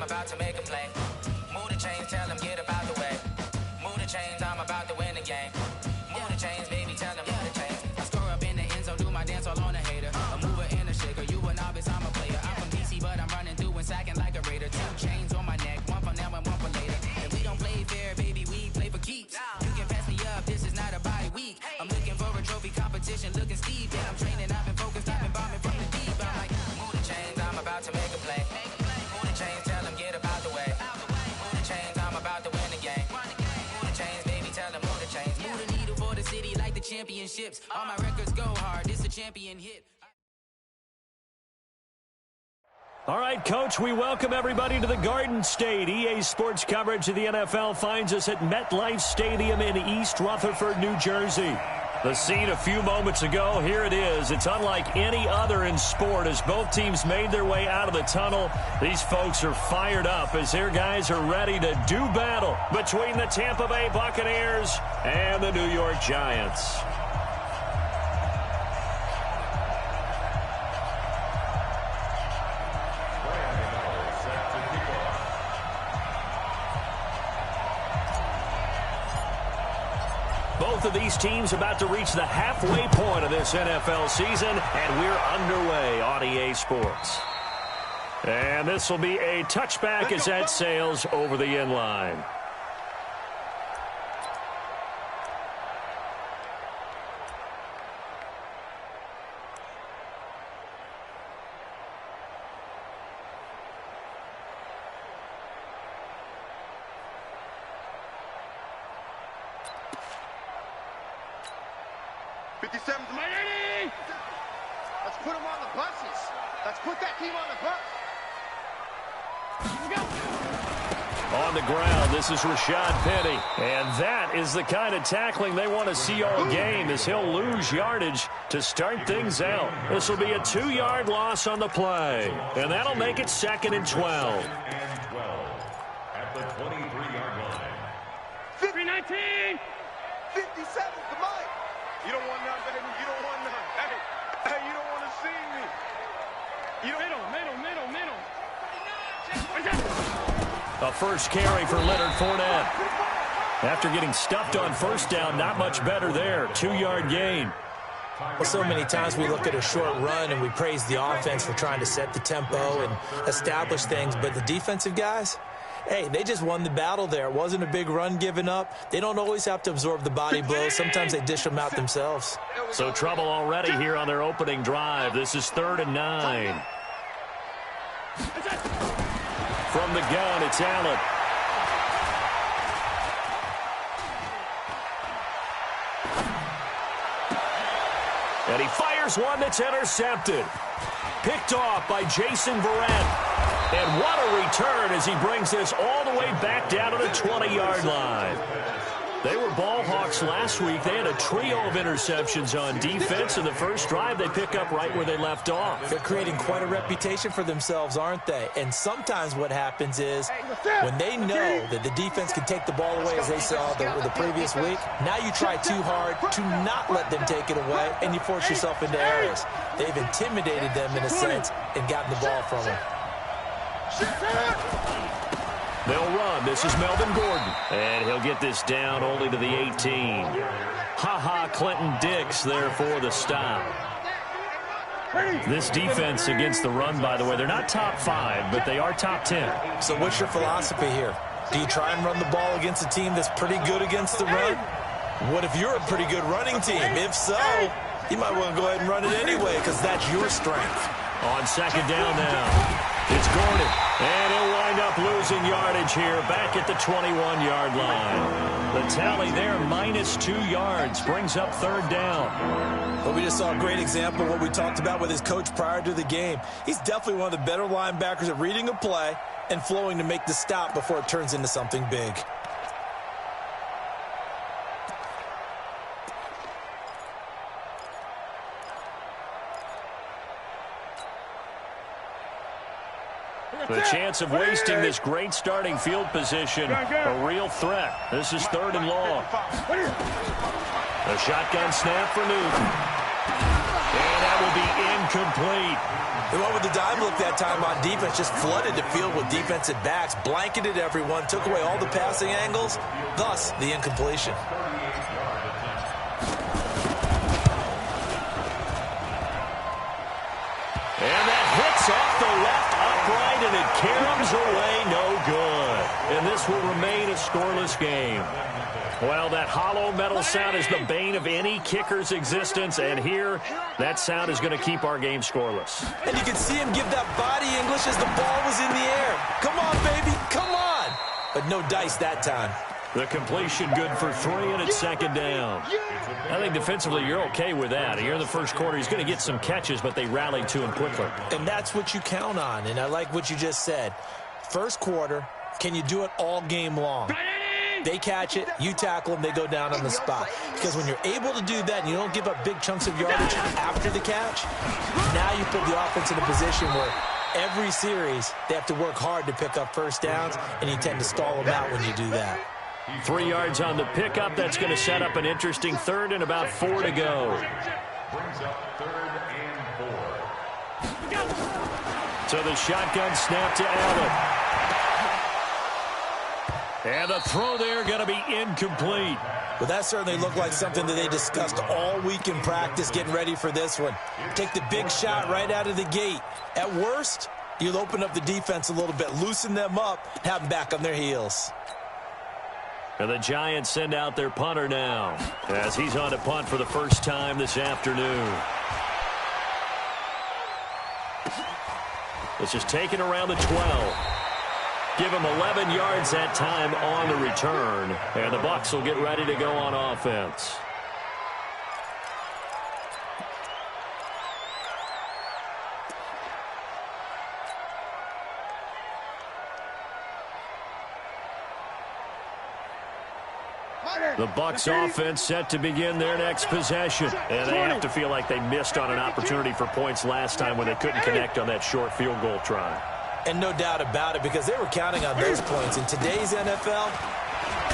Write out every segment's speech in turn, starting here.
about to make a play. Move the chains, tell them get about the way. Move the chains, I'm about to win the game. Move the chains, baby, tell them move the chains. I score up in the end zone, do my dance all on a hater. A mover and a shaker, you a novice, I'm a player. I'm from DC, but I'm running through and sacking like a raider. 2 chains on my neck, one for now and one for later. And we don't play fair, baby, we play for keeps. You can pass me up, this is not a bye week. I'm looking for a trophy competition, looking steep. And I'm training, I've been focused, I've been bombing from the deep. I'm like, move the chains, I'm about to make a play. Move the chains, tell them get about the way. Move the chains, I'm about to win the game. Move the chains, baby, tell them move the chains. Move the needle for the city like the championships. All my records go hard, this a champion hit. All right, Coach, we welcome everybody to the Garden State. EA Sports coverage of the NFL finds us at MetLife Stadium in East Rutherford, New Jersey. The scene a few moments ago, here it is. It's unlike any other in sport as both teams made their way out of the tunnel. These folks are fired up as their guys are ready to do battle between the Tampa Bay Buccaneers and the New York Giants. Both of these teams about to reach the halfway point of this NFL season, and we're underway on EA Sports. And this will be a touchback as that sails over the end line. Let's put them on the buses. Let's put that team on the bus. On the ground, this is Rashad Penny. And that is the kind of tackling they want to see all game as he'll lose yardage to start things out. This will be a 2-yard loss on the play. And that'll make it 2nd and 12. At the 23-yard line. 319. 57, come on. You don't want none, baby. You don't want none. Hey, you don't want to see me. You don't. Middle. A first carry for Leonard Fournette. After getting stuffed on first down, not much better there. 2-yard gain. Well, so many times we look at a short run and we praise the offense for trying to set the tempo and establish things, but the defensive guys, hey, they just won the battle there. It wasn't a big run given up. They don't always have to absorb the body blows. Sometimes they dish them out themselves. So trouble already here on their opening drive. This is 3rd and 9. From the gun, it's Allen. And he fires one that's intercepted. Picked off by Jason Verrett. And what a return as he brings this all the way back down to the 20-yard line. They were ball hawks last week. They had a trio of interceptions on defense. In the first drive, they pick up right where they left off. They're creating quite a reputation for themselves, aren't they? And sometimes what happens is when they know that the defense can take the ball away, as they saw the previous week, now you try too hard to not let them take it away, and you force yourself into errors. They've intimidated them in a sense and gotten the ball from them. They'll run. This is Melvin Gordon. And he'll get this down only to the 18. Ha-ha, Clinton Dix there for the stop. This defense against the run, by the way, they're not top 5, but they are top 10. So what's your philosophy here? Do you try and run the ball against a team that's pretty good against the run? What if you're a pretty good running team? If so, you might want to go ahead and run it anyway because that's your strength. On 2nd down now. It's Gordon, and he'll wind up losing yardage here back at the 21-yard line. The tally there, -2 yards, brings up 3rd down. But we just saw a great example of what we talked about with his coach prior to the game. He's definitely one of the better linebackers at reading a play and flowing to make the stop before it turns into something big. The chance of wasting this great starting field position, a real threat. This is 3rd and long. A shotgun snap for Newton. And that will be incomplete. They went with the dive look that time on defense, just flooded the field with defensive backs, blanketed everyone, took away all the passing angles, thus the incompletion. And that hits off the left upright, and it caroms away, no good. And this will remain a scoreless game. Well, that hollow metal sound is the bane of any kicker's existence, and here, that sound is going to keep our game scoreless. And you can see him give that body English as the ball was in the air. Come on, baby, come on. But no dice that time. The completion good for 3, and it's second down. I think defensively you're okay with that. Here in the first quarter, he's going to get some catches, but they rallied to him quickly. And that's what you count on, and I like what you just said. First quarter, can you do it all game long? They catch it, you tackle them, they go down on the spot. Because when you're able to do that and you don't give up big chunks of yardage after the catch, now you put the offense in a position where every series they have to work hard to pick up first downs, and you tend to stall them out when you do that. 3 yards on the pickup. That's going to set up an interesting third and about 4 to go. Brings up 3rd and 4. So the shotgun snap to Allen. And the throw there going to be incomplete. Well, that certainly looked like something that they discussed all week in practice getting ready for this one. Take the big shot right out of the gate. At worst, you'll open up the defense a little bit, loosen them up, have them back on their heels. And the Giants send out their punter now as he's on to punt for the first time this afternoon. This is taken around the 12. Give him 11 yards that time on the return. And the Bucs will get ready to go on offense. The Bucs offense set to begin their next possession. And they have to feel like they missed on an opportunity for points last time when they couldn't connect on that short field goal try. And no doubt about it, because they were counting on those points. In today's NFL,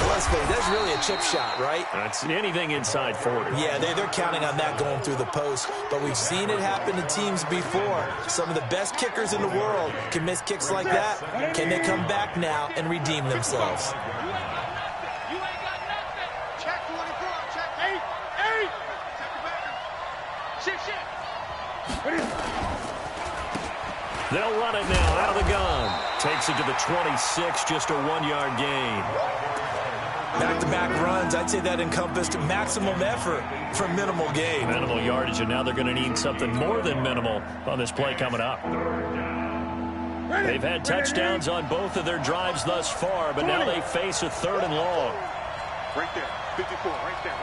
let's face it, that's really a chip shot, right? That's anything inside 40. Yeah, they're counting on that going through the post. But we've seen it happen to teams before. Some of the best kickers in the world can miss kicks like that. Can they come back now and redeem themselves? They'll run it now out of the gun. Takes it to the 26, just a 1-yard gain. Back-to-back runs, I'd say that encompassed maximum effort for minimal gain. Minimal yardage, and now they're going to need something more than minimal on this play coming up. They've had touchdowns on both of their drives thus far, but now they face a 3rd and long. Right there, 54, right there,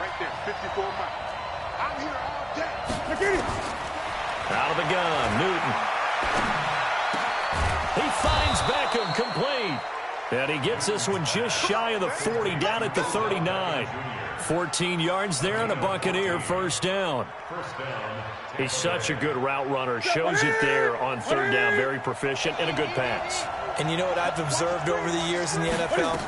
54 miles. I'm here all day. Look at it. Out of the gun, Newton. He finds Beckham, complete. And he gets this one just shy of the 40, down at the 39. 14 yards there and a Buccaneer first down. He's such a good route runner. Shows it there on 3rd down. Very proficient and a good pass. And you know what I've observed over the years in the NFL?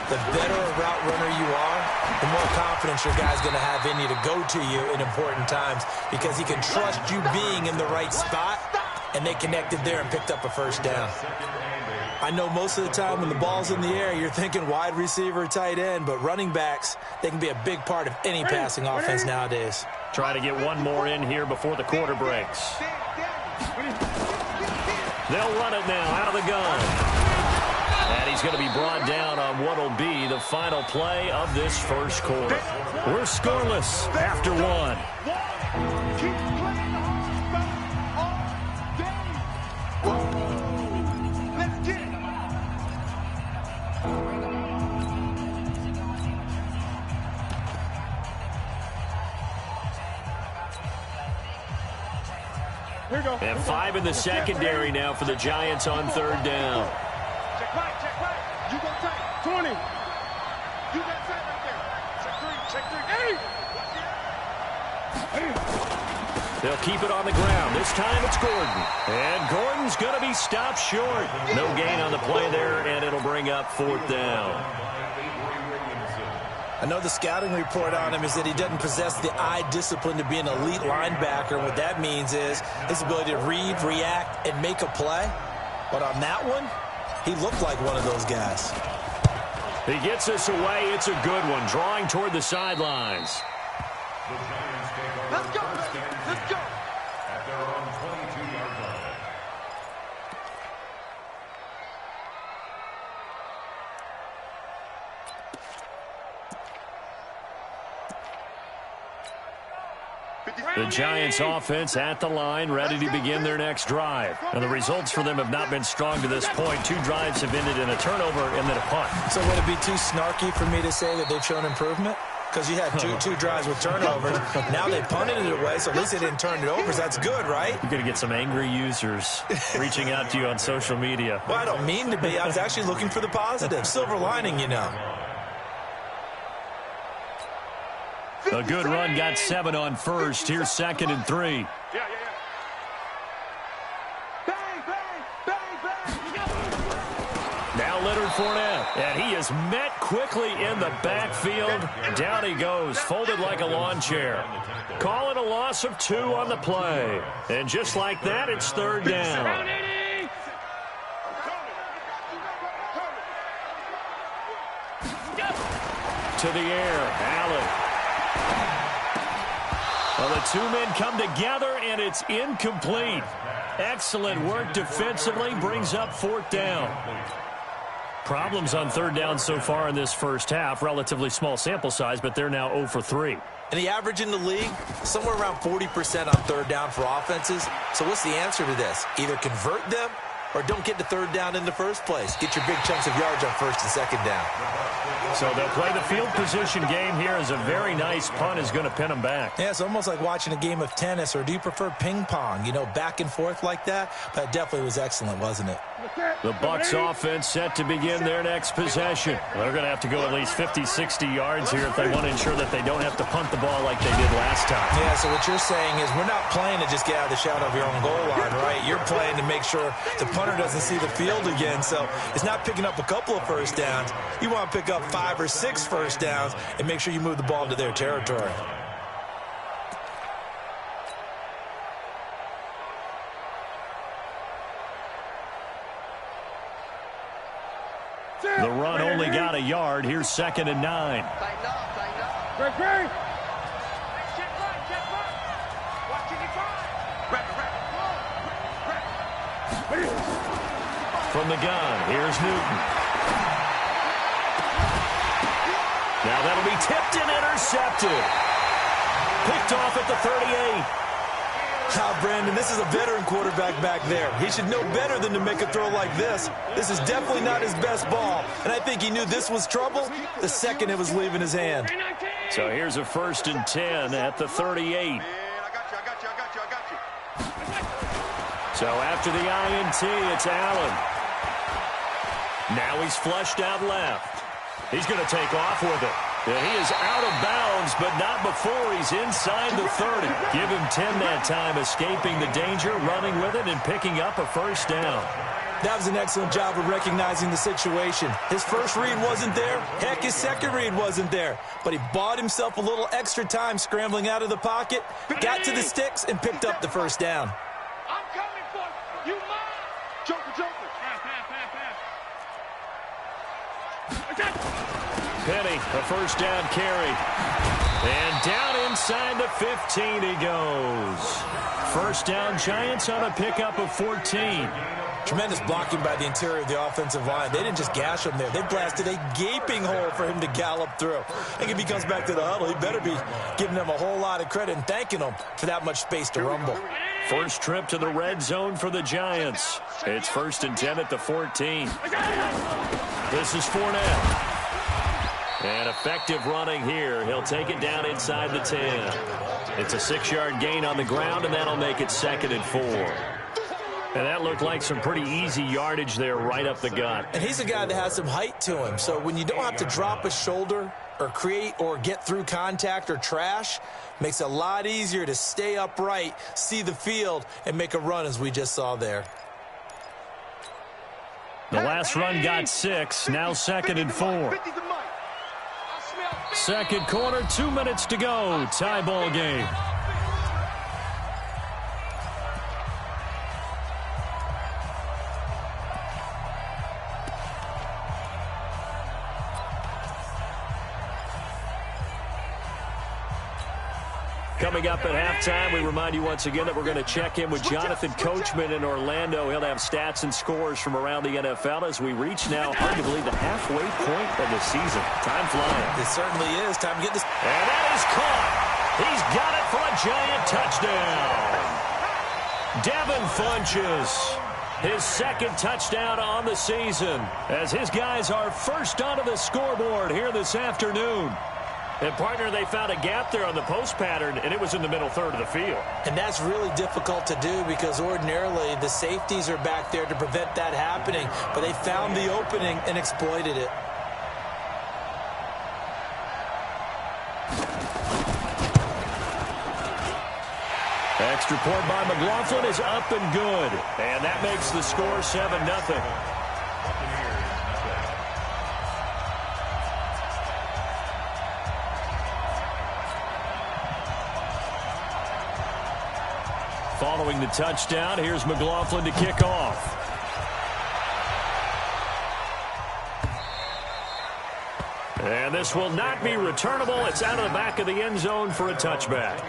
The better a route runner you are, the more confidence your guy's going to have in you to go to you in important times, because he can trust you being in the right spot, and they connected there and picked up a first down. I know most of the time when the ball's in the air, you're thinking wide receiver, tight end, but running backs, they can be a big part of any passing offense nowadays. Try to get one more in here before the quarter breaks. They'll run it now out of the gun. And he's going to be brought down on what will be the final play of this first quarter. We're scoreless after 1. And 5 in the secondary now for the Giants on 3rd down. Check right. You go tight. 20. You got tight right there. Check 3. Hey. They'll keep it on the ground. This time it's Gordon. And Gordon's going to be stopped short. No gain on the play there, and it'll bring up 4th down. I know the scouting report on him is that he doesn't possess the eye discipline to be an elite linebacker. And what that means is his ability to read, react, and make a play. But on that one, he looked like one of those guys. He gets us away. It's a good one, drawing toward the sidelines. Let's go, let's go. At their own 22-yard line. The Giants offense at the line, ready to begin their next drive. And the results for them have not been strong to this point. 2 drives have ended in a turnover and then a punt. So would it be too snarky for me to say that they've shown improvement? Because you had two drives with turnovers. Now they punted it away, so at least they didn't turn it over. So that's good, right? You're going to get some angry users reaching out to you on social media. Well, I don't mean to be. I was actually looking for the positive. Silver lining, you know. A good run, got 7 on first. Here's 2nd and 3. Yeah. Bang, bang, bang, bang. Now Leonard Fournette, and he is met quickly in the backfield. Down he goes, folded like a lawn chair. Call it a loss of 2 on the play. And just like that, it's 3rd down. To the air, Allen. Well, the 2 men come together, and it's incomplete. Excellent work defensively, brings up 4th down. Problems on 3rd down so far in this first half. Relatively small sample size, but they're now 0 for 3. And the average in the league, somewhere around 40% on 3rd down for offenses. So what's the answer to this? Either convert them or don't get to 3rd down in the first place. Get your big chunks of yards on 1st and 2nd down. So they'll play the field position game here as a very nice punt is going to pin them back. Yeah, it's almost like watching a game of tennis, or do you prefer ping pong? You know, back and forth like that? But it definitely was excellent, wasn't it? The Bucs offense set to begin their next possession. They're going to have to go at least 50, 60 yards here if they want to ensure that they don't have to punt the ball like they did last time. Yeah, so what you're saying is we're not playing to just get out of the shadow of your own goal line, right? You're playing to make sure the punter doesn't see the field again. So it's not picking up a couple of first downs. You want to pick up 5 or 6 first downs and make sure you move the ball into their territory. The run only got a yard. Here's 2nd and 9. From the gun, here's Newton. Now that'll be tipped and intercepted. Picked off at the 38. Brandon, this is a veteran quarterback back there. He should know better than to make a throw like this. This is definitely not his best ball, and I think he knew this was trouble the second it was leaving his hand. So here's a 1st and 10 at the 38. Man, I got you. So after the INT, it's Allen. Now he's flushed out left. He's going to take off with it. And he is out of bounds, but not before he's inside the 30. Give him 10 that time, escaping the danger, running with it, and picking up a 1st down. That was an excellent job of recognizing the situation. His first read wasn't there. Heck, his second read wasn't there. But he bought himself a little extra time scrambling out of the pocket, got to the sticks, and picked up the 1st down. I'm coming for you. You mine. Joker. Penny, a 1st down carry. And down inside the 15 he goes. 1st down, Giants on a pickup of 14. Tremendous blocking by the interior of the offensive line. They didn't just gash him there. They blasted a gaping hole for him to gallop through. I think if he comes back to the huddle, he better be giving them a whole lot of credit and thanking them for that much space to rumble. First trip to the red zone for the Giants. It's 1st and 10 at the 14. This is Fournette. And effective running here. He'll take it down inside the 10. It's a 6-yard gain on the ground, and that'll make it 2nd and 4. And that looked like some pretty easy yardage there right up the gut. And he's a guy that has some height to him. So when you don't have to drop a shoulder or create or get through contact or trash, makes it a lot easier to stay upright, see the field, and make a run as we just saw there. The last run got 6. Now 2nd and 4. Second quarter, 2 minutes to go. Tie ball game. Coming up at halftime, we remind you once again that we're going to check in with Jonathan Coachman in Orlando. He'll have stats and scores from around the NFL as we reach now, hard to believe, the halfway point of the season. Time flying. It certainly is. Time to get this. And that is caught. He's got it for a giant touchdown. Devin Funchess, his second touchdown on the season, as his guys are first onto the scoreboard here this afternoon. And, partner, they found a gap there on the post pattern, and it was in the middle third of the field. And that's really difficult to do because ordinarily the safeties are back there to prevent that happening. But they found the opening and exploited it. Extra point by McLaughlin is up and good. And that makes the score 7-0. Following the touchdown, here's McLaughlin to kick off. And this will not be returnable. It's out of the back of the end zone for a touchback.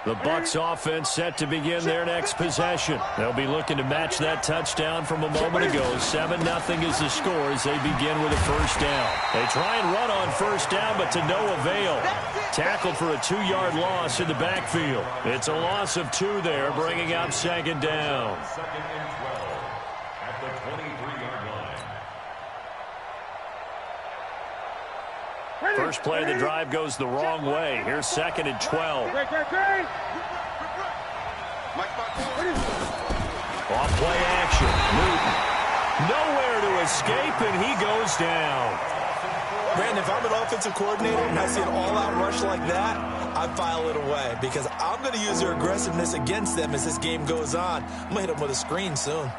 The Bucs offense set to begin their next possession. They'll be looking to match that touchdown from a moment ago. 7-0 is the score as they begin with a first down. They try and run on first down, but to no avail. Tackled for a 2-yard loss in the backfield. It's a loss of 2 there, bringing up second down. Second and 12 at the 23-yard line. First play of the drive goes the wrong way. Here's second and 12. Off play action. Newton. Nowhere to escape, and he goes down. Brandon, if I'm an offensive coordinator and I see an all-out rush like that, I file it away because I'm going to use their aggressiveness against them as this game goes on. I'm going to hit them with a screen soon.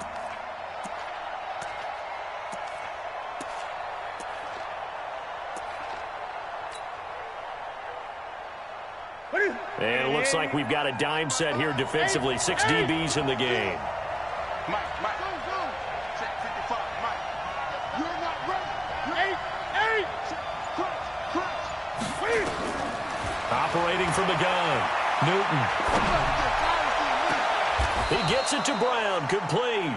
And it looks like we've got a dime set here defensively. 6 DBs in the game. Mike. Check 55, Mike. You're not ready. 8. Operating from the gun. Newton. He gets it to Brown. Complete.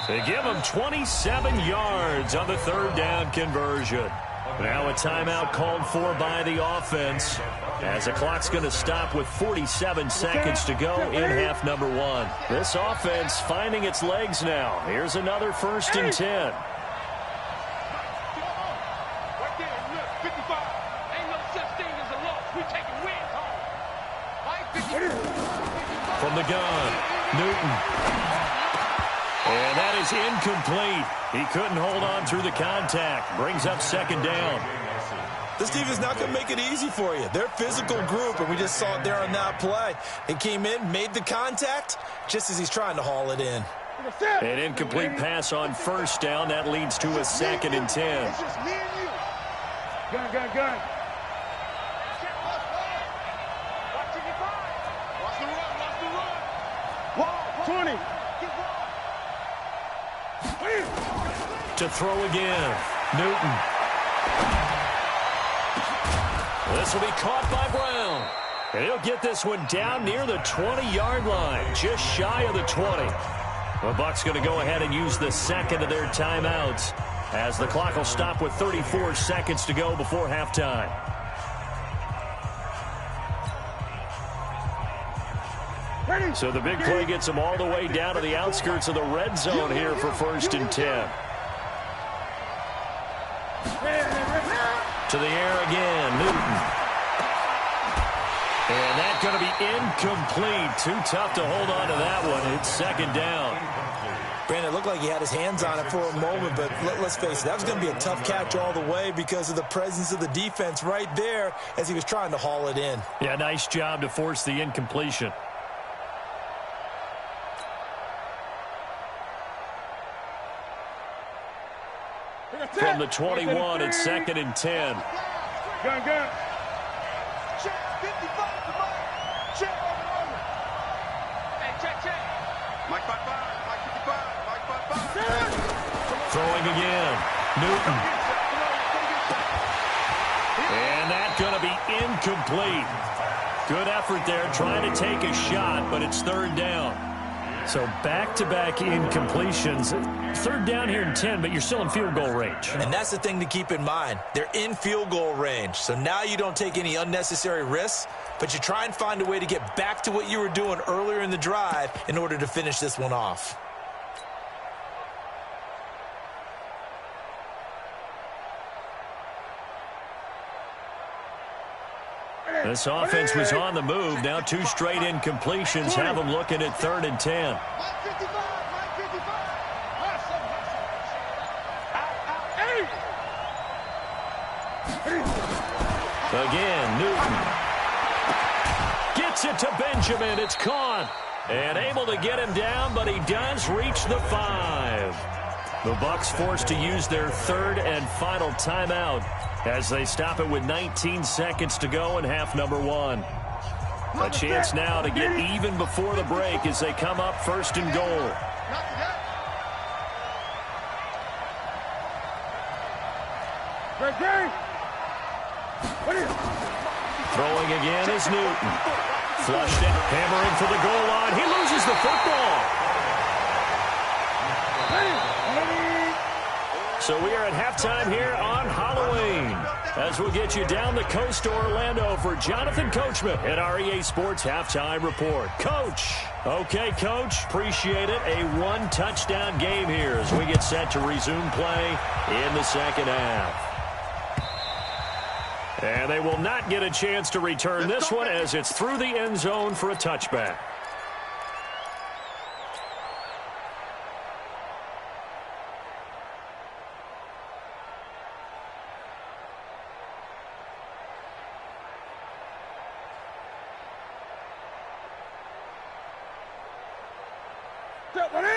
They give him 27 yards on the third down conversion. Now a timeout called for by the offense, as the clock's going to stop with 47 seconds to go in half number 1. This offense finding its legs now. Here's another 1st and 10. From the gun, Newton. And that is incomplete. He couldn't hold on through the contact. Brings up second down. This team is not going to make it easy for you. They're a physical group, and we just saw it there on that play. He came in, made the contact, just as he's trying to haul it in. An incomplete pass on first down. That leads to a 2nd and 10. It's just me and you. Gun. Watch the run. 20. To throw again. Newton. This will be caught by Brown. And he'll get this one down near the 20-yard line, just shy of the 20. The Bucs going to go ahead and use the second of their timeouts as the clock will stop with 34 seconds to go before halftime. So the big play gets them all the way down to the outskirts of the red zone here for 1st and 10. To the air again, Newton. And that's going to be incomplete. Too tough to hold on to that one. It's second down. Brandon, it looked like he had his hands on it for a moment, but let's face it, that was going to be a tough catch all the way because of the presence of the defense right there as he was trying to haul it in. Yeah, nice job to force the incompletion. From the 21, it's 2nd and 10. Gun. Check 55 to Mike. Check. Hey, check. Mike 55. Mike 55. Throwing again. Newton. And that's going to be incomplete. Good effort there trying to take a shot, but it's 3rd down. So back-to-back incompletions. 3rd down here in 10, but you're still in field goal range. And that's the thing to keep in mind. They're in field goal range. So now you don't take any unnecessary risks, but you try and find a way to get back to what you were doing earlier in the drive in order to finish this one off. This offense was on the move. Now 2 straight incompletions have them looking at 3rd and 10. Again, Newton. Gets it to Benjamin. It's caught. And able to get him down, but he does reach the 5. The Bucs forced to use their 3rd and final timeout as they stop it with 19 seconds to go in half number 1. A chance now to get even before the break as they come up 1st and goal. Throwing again is Newton. Flushed it, hammering for the goal line. He loses the football. So we are at halftime here on Halloween as we'll get you down the coast to Orlando for Jonathan Coachman at our EA Sports Halftime Report. Coach. Okay, Coach. Appreciate it. A 1-touchdown game here as we get set to resume play in the 2nd half. And they will not get a chance to return this one as it's through the end zone for a touchback.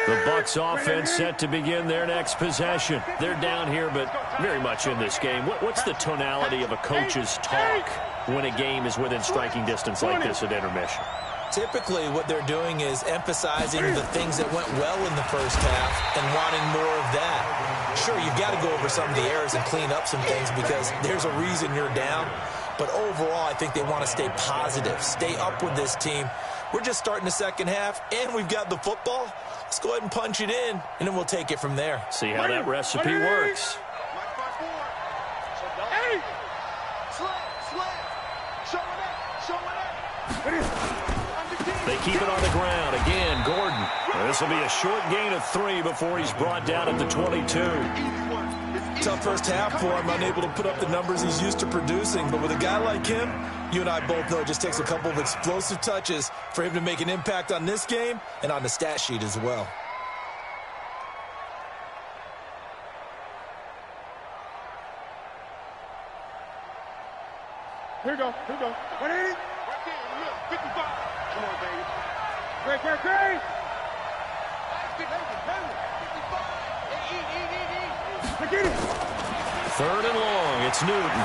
The Bucs offense set to begin their next possession. They're down here, but very much in this game. What's the tonality of a coach's talk when a game is within striking distance like this at intermission? Typically, what they're doing is emphasizing the things that went well in the first half and wanting more of that. Sure, you've got to go over some of the errors and clean up some things because there's a reason you're down. But overall, I think they want to stay positive, stay up with this team. We're just starting the 2nd half, and we've got the football. Let's go ahead and punch it in, and then we'll take it from there. See how that recipe works. They keep it on the ground. Again, Gordon. This will be a short gain of 3 before he's brought down at the 22. Tough first half for him, unable to put up the numbers he's used to producing. But with a guy like him, you and I both know it just takes a couple of explosive touches for him to make an impact on this game and on the stat sheet as well. Here we go. 180. 55. Come on, baby. Great. 55. Get it. 3rd and long. It's Newton.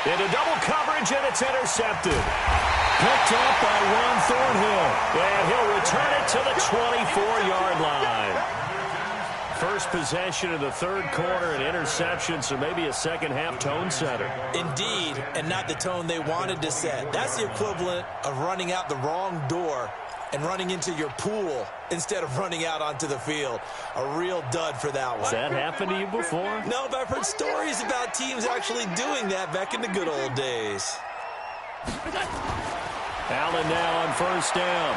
Into double coverage, and it's intercepted. Picked up by Ron Thornhill. And he'll return it to the 24-yard line. First possession of the 3rd quarter, an interception, so maybe a 2nd half tone setter. Indeed, and not the tone they wanted to set. That's the equivalent of running out the wrong door and running into your pool instead of running out onto the field. A real dud for that one. Has that happened to you before? No, but I've heard stories about teams actually doing that back in the good old days. Allen now on 1st down.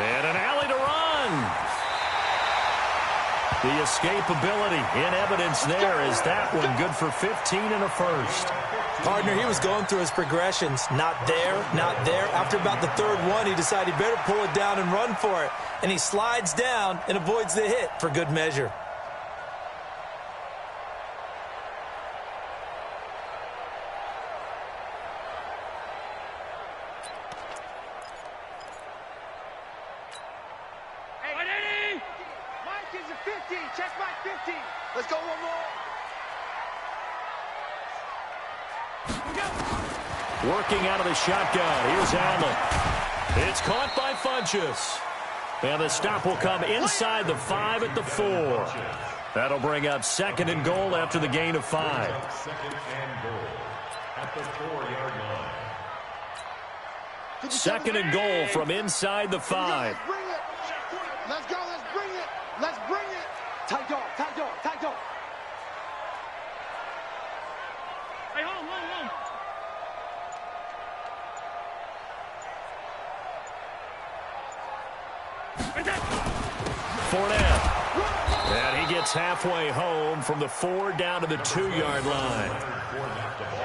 And an alley to run. The escapability in evidence there is that one good for 15 and a 1st. Partner, he was going through his progressions. Not there, not there. After about the 3rd one, he decided he better pull it down and run for it. And he slides down and avoids the hit for good measure. Hey, Mike is a 50. check my 15. Let's go one more. Working out of the shotgun. Here's Allen. It's caught by Funchess. And the stop will come inside the 5 at the 4. That'll bring up 2nd and goal after the gain of 5. 2nd and goal at the 4-yard line. 2nd and goal from inside the 5. Let's bring it. Let's go. Let's bring it. Let's bring it. Tight dog. Tight dog. Tight dog. Hey, hold on. Fournette. And he gets halfway home from the 4 down to the 2-yard line.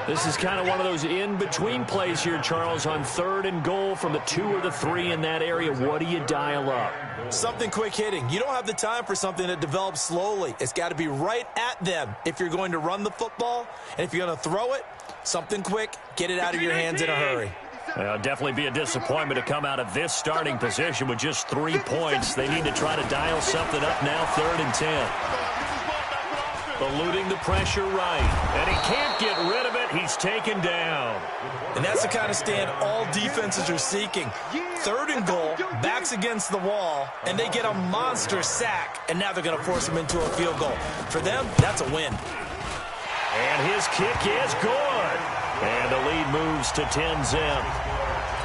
This is kind of one of those in-between plays here, Charles, on 3rd and goal from the 2 or the 3 in that area. What do you dial up? Something quick hitting. You don't have the time for something that develops slowly. It's got to be right at them if you're going to run the football. And if you're going to throw it, something quick, get it out of your hands in a hurry. Well, definitely be a disappointment to come out of this starting position with just 3 points. They need to try to dial something up now, 3rd and 10. Eluding the pressure right. And he can't get rid of it. He's taken down. And that's the kind of stand all defenses are seeking. 3rd and goal, backs against the wall, and they get a monster sack. And now they're going to force him into a field goal. For them, that's a win. And his kick is good. And the lead moves to 10-zip.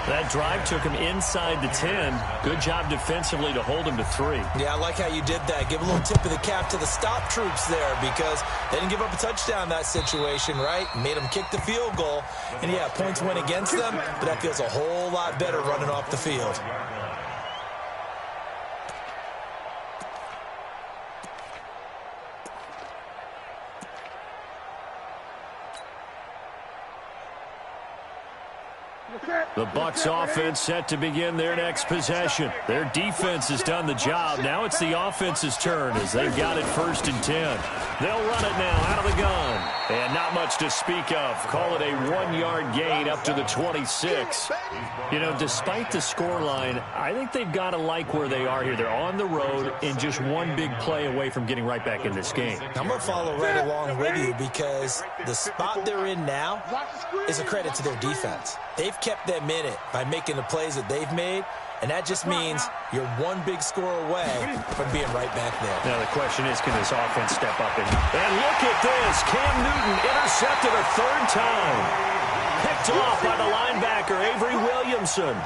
That drive took him inside the 10. Good job defensively to hold him to 3. Yeah, I like how you did that. Give a little tip of the cap to the stop troops there because they didn't give up a touchdown in that situation, right? Made them kick the field goal. And, yeah, points went against them, but that feels a whole lot better running off the field. The Bucs offense set to begin their next possession. Their defense has done the job. Now it's the offense's turn as they've got it 1st and 10. They'll run it now out of the gun. And not much to speak of. Call it a 1-yard gain up to the 26. You know, despite the scoreline, I think they've got to like where they are here. They're on the road and just one big play away from getting right back in this game. I'm going to follow right along with you because the spot they're in now is a credit to their defense. They've kept them in it by making the plays that they've made, and that just means you're one big score away from being right back there. Now the question is, can this offense step up? And look at this. Cam Newton intercepted a 3rd time. Picked off by the linebacker, Avery Williamson.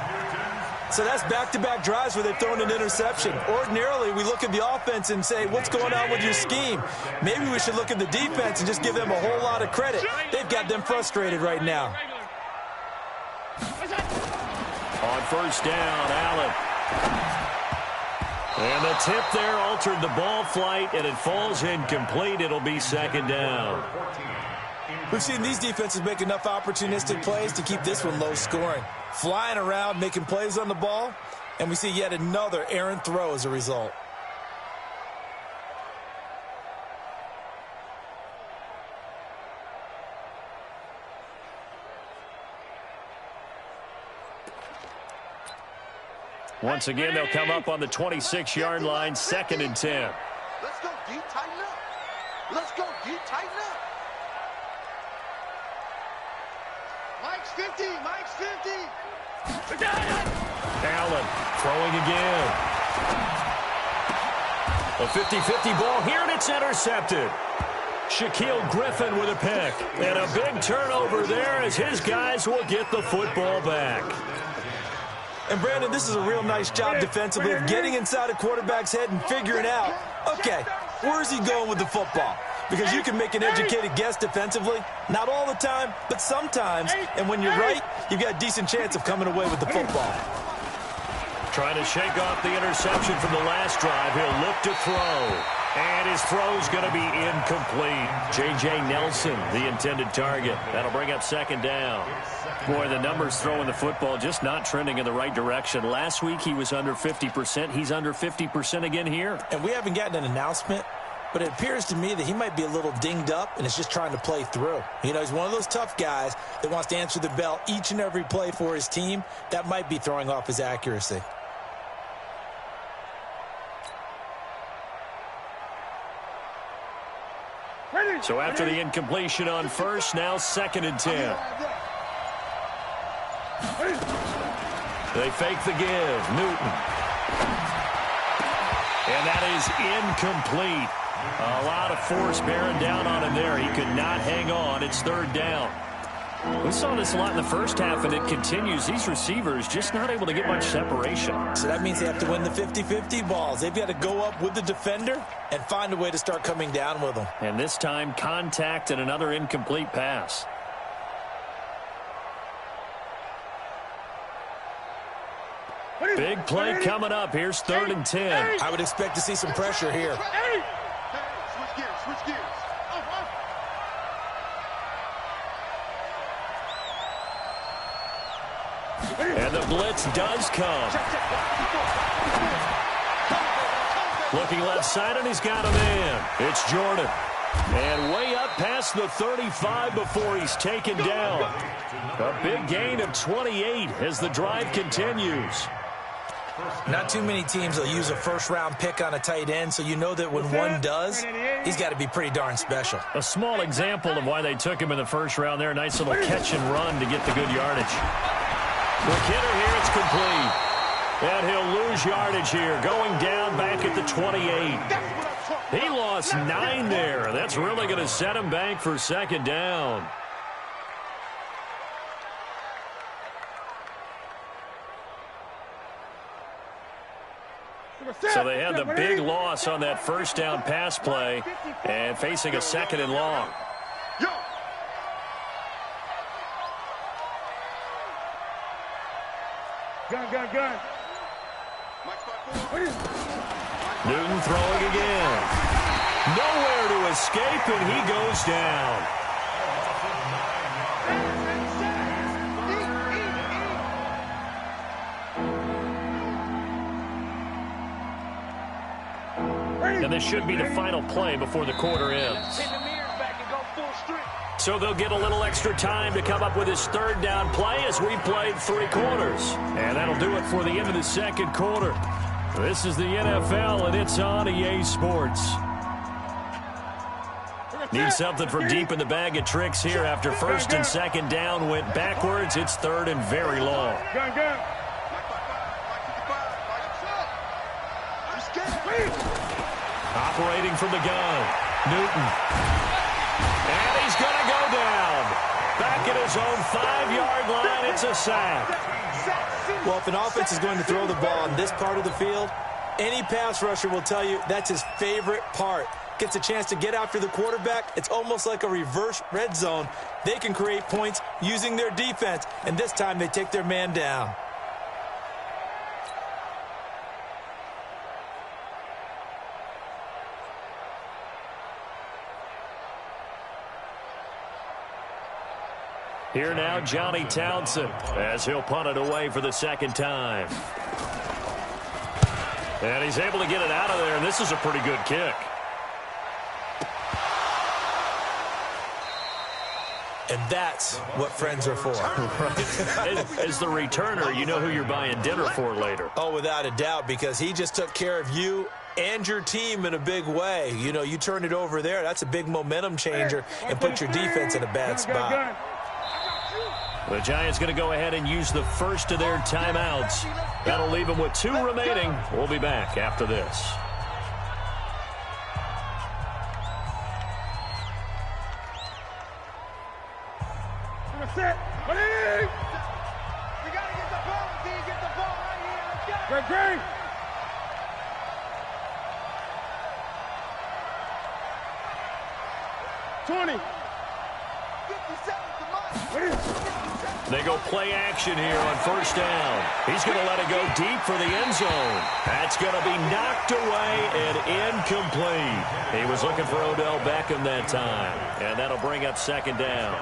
So that's back-to-back drives where they've thrown an interception. Ordinarily, we look at the offense and say, what's going on with your scheme? Maybe we should look at the defense and just give them a whole lot of credit. They've got them frustrated right now. On 1st down, Allen. And the tip there altered the ball flight, and it falls incomplete. It'll be 2nd down. We've seen these defenses make enough opportunistic plays to keep this one low scoring. Flying around, making plays on the ball, and we see yet another errant throw as a result. Once again, they'll come up on the 26-yard line, 2nd and 10. Let's go, D. Tighten up. Let's go, D. Tighten up. Mike's 50. Mike's 50. Allen throwing again. A 50-50 ball here, and it's intercepted. Shaquille Griffin with a pick. And a big turnover there as his guys will get the football back. And, Brandon, this is a real nice job defensively of getting inside a quarterback's head and figuring out, okay, where's he going with the football? Because you can make an educated guess defensively. Not all the time, but sometimes. And when you're right, you've got a decent chance of coming away with the football. Trying to shake off the interception from the last drive. He'll look to throw. And his throw's going to be incomplete. J.J. Nelson, the intended target. That'll bring up 2nd down. Boy, the numbers throwing the football just not trending in the right direction. Last week he was under 50%. He's under 50% again here. And we haven't gotten an announcement, but it appears to me that he might be a little dinged up and is just trying to play through. You know, he's one of those tough guys that wants to answer the bell each and every play for his team. That might be throwing off his accuracy. So after the incompletion on first, now 2nd and 10. They fake the give. Newton. And that is incomplete. A lot of force bearing down on him there. He could not hang on. It's 3rd down. We saw this a lot in the first half, and it continues. These receivers just not able to get much separation. So that means they have to win the 50-50 balls. They've got to go up with the defender and find a way to start coming down with them. And this time, contact and another incomplete pass. Big play coming up. Here's 3rd and 10. I would expect to see some pressure here. Switch gears, switch gears. And the blitz does come. Looking left side, and he's got a man. It's Jordan. And way up past the 35 before he's taken down. A big gain of 28 as the drive continues. Not too many teams will use a first-round pick on a tight end, so you know that when one does, he's got to be pretty darn special. A small example of why they took him in the first round there. Nice little catch and run to get the good yardage. McKinnon here, it's complete. And he'll lose yardage here, going down back at the 28. He lost 9 there. That's really going to set him back for 2nd down. So they had the big loss on that first down pass play and facing a 2nd and long. Gun. Newton throwing again. Nowhere to escape, and he goes down. And this should be the final play before the quarter ends. So they'll get a little extra time to come up with his 3rd down play as we played 3 quarters. And that'll do it for the end of the 2nd quarter. This is the NFL, and it's on EA Sports. Need something from deep in the bag of tricks here after 1st and 2nd down went backwards. It's 3rd and very long. Gun. Operating from the gun, Newton. And he's going to go down. Back at his own 5-yard line, it's a sack. Well, if an offense is going to throw the ball on this part of the field, any pass rusher will tell you that's his favorite part. Gets a chance to get after the quarterback. It's almost like a reverse red zone. They can create points using their defense, and this time they take their man down. Here now, Johnny Townsend, as he'll punt it away for the 2nd time. And he's able to get it out of there, and this is a pretty good kick. And that's what friends are for. Right. As the returner, you know who you're buying dinner for later. Oh, without a doubt, because he just took care of you and your team in a big way. You know, you turn it over there, that's a big momentum changer and put your defense in a bad spot. The Giants going to go ahead and use the first of their timeouts. That'll leave them with 2 remaining. We'll be back after this. Set. We got to get the ball. Get the ball right here. Let's go. Great. They go play action here on 1st down. He's going to let it go deep for the end zone. That's going to be knocked away and incomplete. He was looking for Odell Beckham that time, and that'll bring up 2nd down.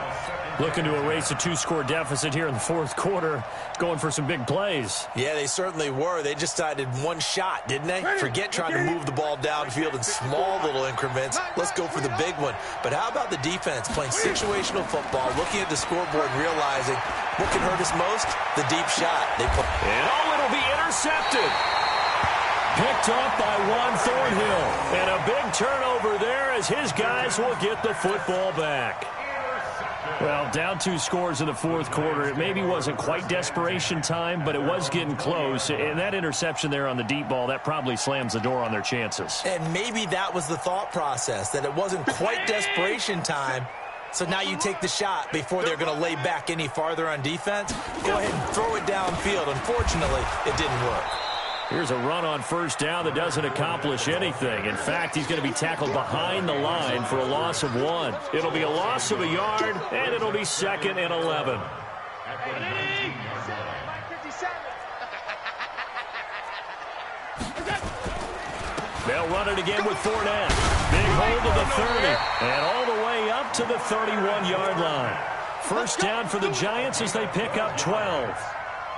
Looking to erase a 2-score deficit here in the 4th quarter. Going for some big plays. Yeah, they certainly were. They just decided one shot, didn't they? Forget trying to move the ball downfield in small little increments. Let's go for the big one. But how about the defense playing situational football, looking at the scoreboard and realizing what can hurt us most? The deep shot. And it'll be intercepted. Picked off by Juan Thornhill. And a big turnover there as his guys will get the football back. Well, down 2 scores in the fourth quarter. It maybe wasn't quite desperation time, but it was getting close. And that interception there on the deep ball, that probably slams the door on their chances. And maybe that was the thought process, that it wasn't quite desperation time. So now you take the shot before they're going to lay back any farther on defense. Go ahead and throw it downfield. Unfortunately, it didn't work. Here's a run on first down that doesn't accomplish anything. In fact, he's going to be tackled behind the line for a loss of 1. It'll be a loss of a yard, and it'll be 2nd and 11. They'll run it again with Fournette. Big hold to the 30, and all the way up to the 31-yard line. First down for the Giants as they pick up 12.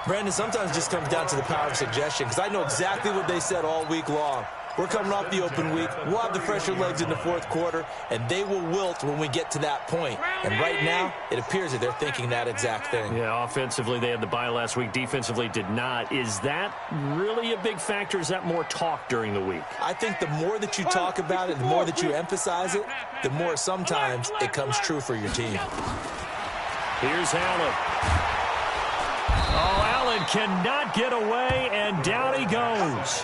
Brandon, sometimes it just comes down to the power of suggestion, because I know exactly what they said all week long. We're coming off the open week. We'll have the fresher legs in the fourth quarter, and they will wilt when we get to that point. And right now, it appears that they're thinking that exact thing. Yeah, offensively, they had the bye last week. Defensively, did not. Is that really a big factor? Is that more talk during the week? I think the more that you talk about it, the more that you emphasize it, the more sometimes it comes true for your team. Here's Allen. Oh, Allen cannot get away, and down he goes.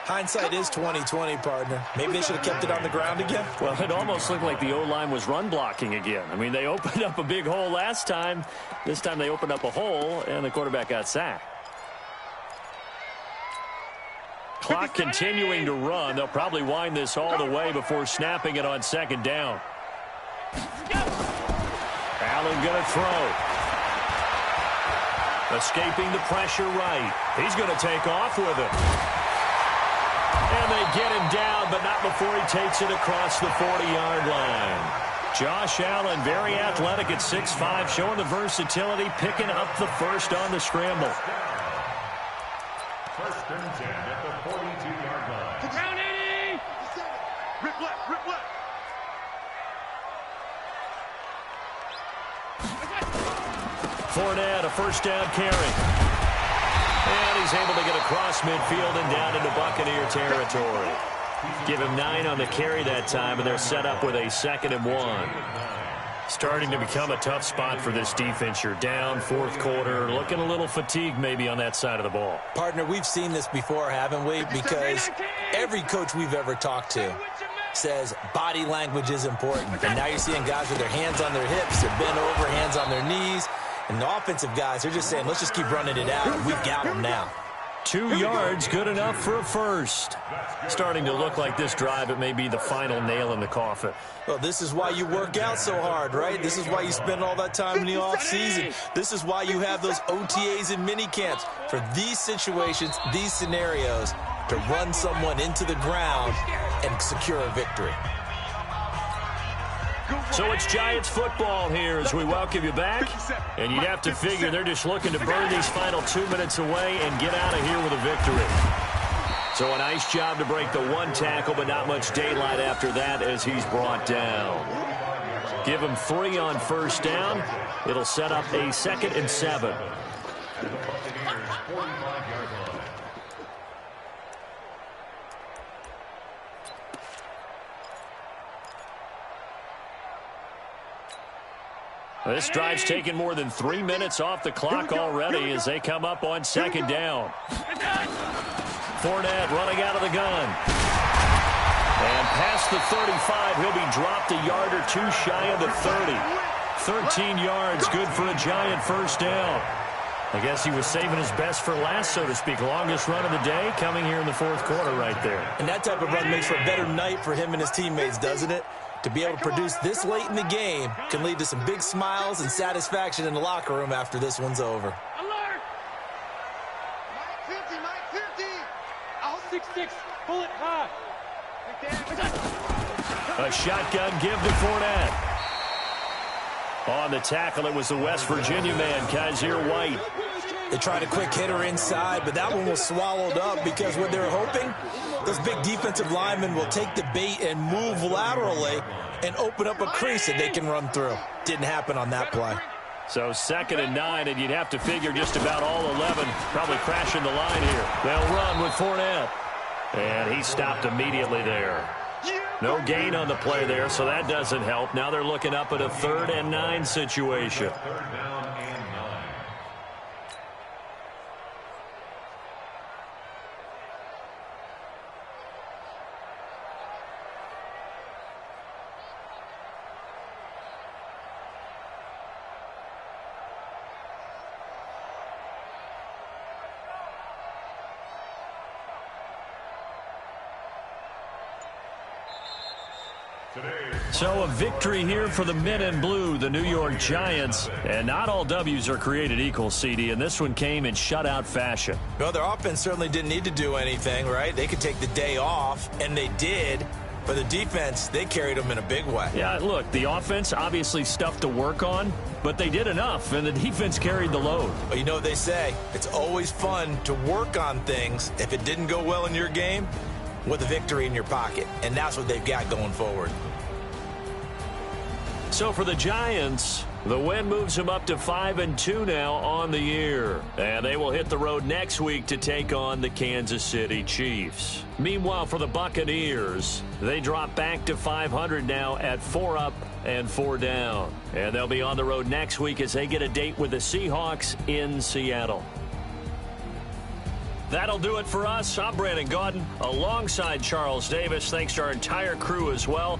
Hindsight is 20/20, partner. Maybe they should have kept it on the ground again. Well, it almost looked like the O-line was run blocking again. I mean, they opened up a big hole last time. This time they opened up a hole, and the quarterback got sacked. Clock continuing to run. They'll probably wind this all the way before snapping it on 2nd down. Allen going to throw. Escaping the pressure right. He's going to take off with it. And they get him down, but not before he takes it across the 40-yard line. Josh Allen, very athletic at 6'5", showing the versatility, picking up the first on the scramble. First and 10 at the 42-yard line. Round 80! Rip left, rip left. Fournette, a first down carry. And he's able to get across midfield and down into Buccaneer territory. Give him 9 on the carry that time, and they're set up with a 2nd and 1. Starting to become a tough spot for this defense. You're down, fourth quarter, looking a little fatigued maybe on that side of the ball. Partner, we've seen this before, haven't we? Because every coach we've ever talked to says body language is important. And now you're seeing guys with their hands on their hips, they're bent over, hands on their knees. And the offensive guys are just saying, let's just keep running it out. We've got them now. 2 yards, good enough for a first. Starting to look like this drive, it may be the final nail in the coffin. Well, this is why you work out so hard, right? This is why you spend all that time in the offseason. This is why you have those OTAs and mini camps. For these situations, these scenarios, to run someone into the ground and secure a victory. So it's Giants football here as we welcome you back. And you'd have to figure they're just looking to burn these final 2 minutes away and get out of here with a victory. So a nice job to break the 1 tackle, but not much daylight after that as he's brought down. Give him 3 on first down. It'll set up a 2nd and 7. This drive's taken more than 3 minutes off the clock already as they come up on 2nd down. Fournette running out of the gun. And past the 35, he'll be dropped a yard or 2 shy of the 30. 13 yards, good for a Giant first down. I guess he was saving his best for last, so to speak. Longest run of the day coming here in the fourth quarter right there. And that type of run makes for a better night for him and his teammates, doesn't it? To be able to produce this late in the game can lead to some big smiles and satisfaction in the locker room after this one's over. Alert! Mike 50! I'll 6-6, bullet high. A shotgun give to Fournette. On the tackle, it was the West Virginia man, Kaiser White. They tried a quick hitter inside, but that one was swallowed up because what they're hoping, those big defensive linemen will take the bait and move laterally and open up a crease that they can run through. Didn't happen on that play. So 2nd and 9, and you'd have to figure just about all 11 probably crashing the line here. They'll run with Fournette. And he stopped immediately there. No gain on the play there, so that doesn't help. Now they're looking up at a 3rd and 9 situation. Third down and 9. So a victory here for the men in blue, the New York Giants. And not all W's are created equal, CD, and this one came in shutout fashion. Well, their offense certainly didn't need to do anything, right? They could take the day off, and they did. But the defense, they carried them in a big way. Yeah, look, the offense, obviously stuff to work on, but they did enough, and the defense carried the load. Well, you know what they say. It's always fun to work on things. If it didn't go well in your game, with a victory in your pocket. And that's what they've got going forward. So for the Giants, the win moves them up to 5-2 now on the year. And they will hit the road next week to take on the Kansas City Chiefs. Meanwhile, for the Buccaneers, they drop back to 500 now at 4 up and 4 down. And they'll be on the road next week as they get a date with the Seahawks in Seattle. That'll do it for us. I'm Brandon Gaudin alongside Charles Davis. Thanks to our entire crew as well.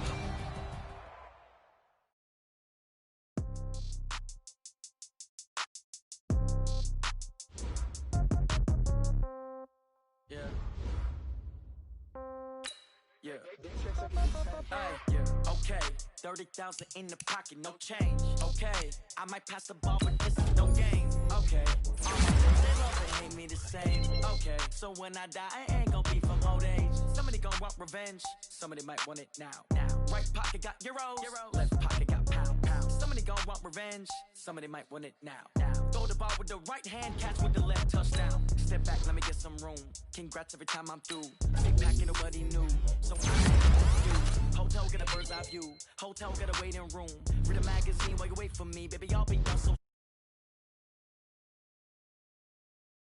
Okay, 30,000 in the pocket, no change. Okay, I might pass the ball, but this is no game. Okay, all my friends, they love and hate me the same. Okay, so when I die, I ain't gonna be from old age. Somebody gonna want revenge, somebody might want it now. Right pocket got euros, left pocket got pound. Somebody gonna want revenge, somebody might want it now. Throw the ball with the right hand, catch with the left, touchdown. Step back, let me get some room. Congrats every time I'm through. Stay packing what he knew, so I hotel get a bird's eye view. Hotel get a waiting room. Read a magazine while you wait for me, baby. I'll be done so